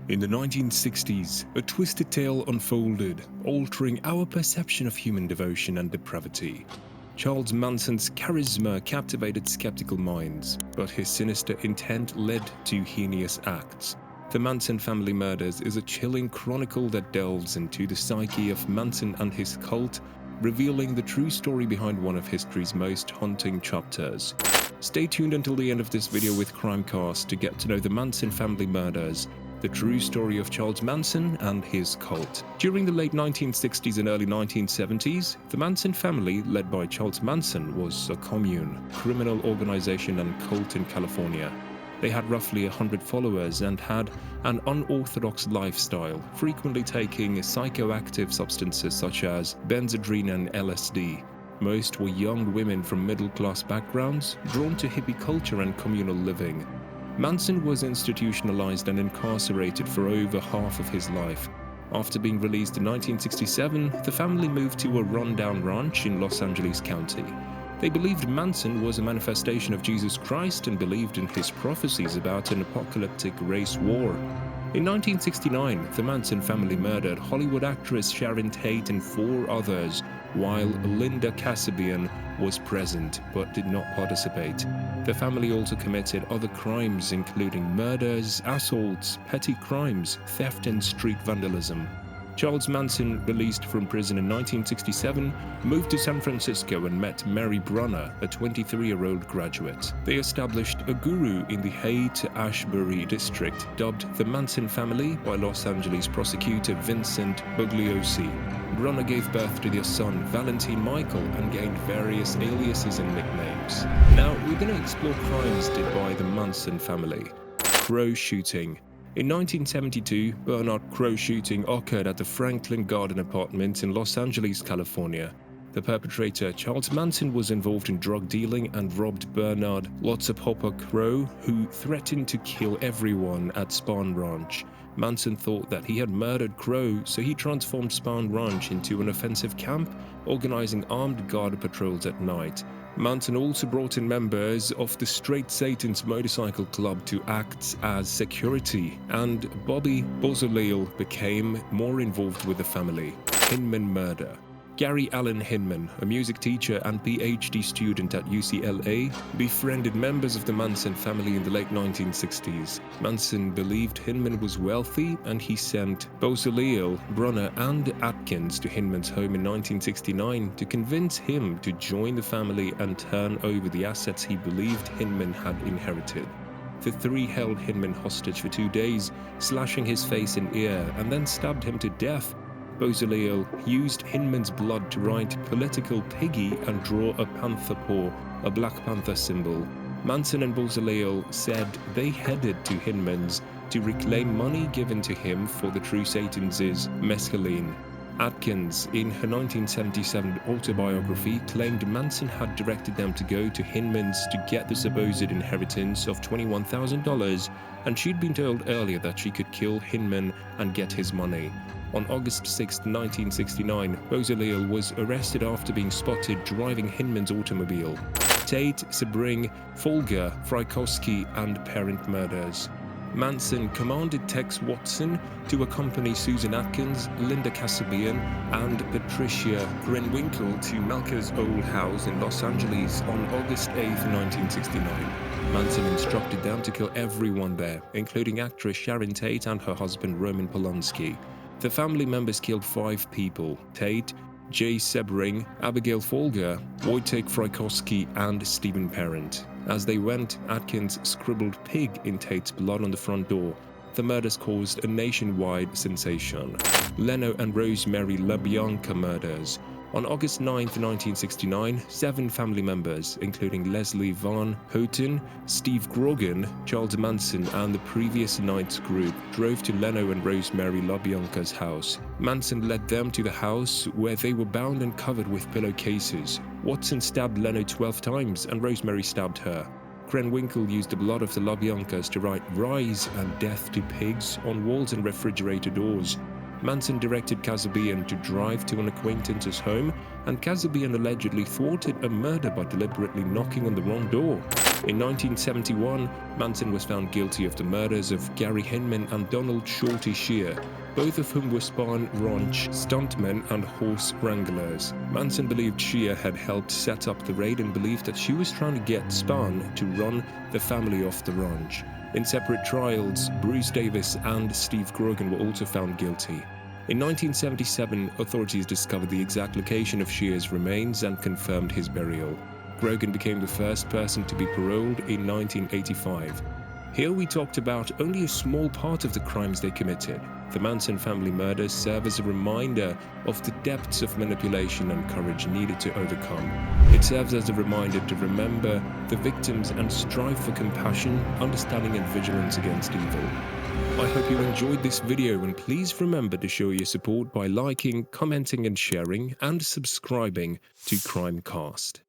In the 1960s, a twisted tale unfolded, altering our perception of human devotion and depravity. Charles Manson's charisma captivated skeptical minds, but his sinister intent led to heinous acts. The Manson Family Murders is a chilling chronicle that delves into the psyche of Manson and his cult, revealing the true story behind one of history's most haunting chapters. Stay tuned until the end of this video with Crimecast to get to know the Manson Family Murders, the true story of Charles Manson and his cult. During the late 1960s and early 1970s, the Manson family, led by Charles Manson, was a commune, criminal organization and cult in California. They had roughly 100 followers and had an unorthodox lifestyle, frequently taking psychoactive substances such as Benzedrine and LSD. Most were young women from middle-class backgrounds, drawn to hippie culture and communal living. Manson was institutionalized and incarcerated for over half of his life. After being released in 1967, the family moved to a rundown ranch in Los Angeles County. They believed Manson was a manifestation of Jesus Christ and believed in his prophecies about an apocalyptic race war. In 1969, the Manson family murdered Hollywood actress Sharon Tate and 4 others, while Linda Kasabian was present but did not participate. The family also committed other crimes including murders, assaults, petty crimes, theft and street vandalism. Charles Manson, released from prison in 1967, moved to San Francisco and met Mary Brunner, a 23-year-old graduate. They established a guru in the Haight-Ashbury district, dubbed the Manson family by Los Angeles prosecutor Vincent Bugliosi. Brunner gave birth to their son, Valentine Michael, and gained various aliases and nicknames. Now, we're going to explore crimes did by the Manson family. Crow shooting. In 1972, Bernard Crow shooting occurred at the Franklin Garden apartment in Los Angeles, California. The perpetrator, Charles Manson, was involved in drug dealing and robbed Bernard Lotzapoppa Crow, who threatened to kill everyone at Spahn Ranch. Manson thought that he had murdered Crow, so he transformed Spahn Ranch into an offensive camp, organizing armed guard patrols at night. Manson also brought in members of the Straight Satan's motorcycle club to act as security, and Bobby Beausoleil became more involved with the family. Hinman murder. Gary Allen Hinman, a music teacher and PhD student at UCLA, befriended members of the Manson family in the late 1960s. Manson believed Hinman was wealthy, and he sent Beausoleil, Brunner, and Atkins to Hinman's home in 1969 to convince him to join the family and turn over the assets he believed Hinman had inherited. The 3 held Hinman hostage for 2 days, slashing his face and ear, and then stabbed him to death. Beausoleil used Hinman's blood to write "Political Piggy" and draw a panther paw, a Black Panther symbol. Manson and Beausoleil said they headed to Hinman's to reclaim money given to him for the True Satan's mescaline. Atkins, in her 1977 autobiography, claimed Manson had directed them to go to Hinman's to get the supposed inheritance of $21,000, and she'd been told earlier that she could kill Hinman and get his money. On August 6, 1969, Beausoleil was arrested after being spotted driving Hinman's automobile. Tate, Sebring, Folger, Frykowski, and Parent murders. Manson commanded Tex Watson to accompany Susan Atkins, Linda Kasabian, and Patricia Krenwinkel to Malka's old house in Los Angeles on August 8, 1969. Manson instructed them to kill everyone there, including actress Sharon Tate and her husband Roman Polanski. The family members killed 5 people: Tate, Jay Sebring, Abigail Folger, Wojtek Frykowski, and Stephen Parent. As they went, Atkins scribbled "pig" in Tate's blood on the front door. The murders caused a nationwide sensation. Leno and Rosemary LaBianca murders. On August 9, 1969, 7 family members, including Leslie Van Houten, Steve Grogan, Charles Manson, and the previous night's group, drove to Leno and Rosemary LaBianca's house. Manson led them to the house, where they were bound and covered with pillowcases. Watson stabbed Leno 12 times, and Rosemary stabbed her. Krenwinkel used the blood of the LaBiancas to write "Rise" and "Death to Pigs" on walls and refrigerator doors. Manson directed Kasabian to drive to an acquaintance's home, and Kasabian allegedly thwarted a murder by deliberately knocking on the wrong door. In 1971, Manson was found guilty of the murders of Gary Hinman and Donald Shorty Shear, both of whom were Spahn Ranch stuntmen and horse wranglers. Manson believed Shear had helped set up the raid and believed that she was trying to get Spahn to run the family off the ranch. In separate trials, Bruce Davis and Steve Grogan were also found guilty. In 1977, authorities discovered the exact location of Shear's remains and confirmed his burial. Grogan became the first person to be paroled in 1985. Here we talked about only a small part of the crimes they committed. The Manson family murders serve as a reminder of the depths of manipulation and courage needed to overcome. It serves as a reminder to remember the victims and strive for compassion, understanding and vigilance against evil. I hope you enjoyed this video, and please remember to show your support by liking, commenting and sharing, and subscribing to Crimecast.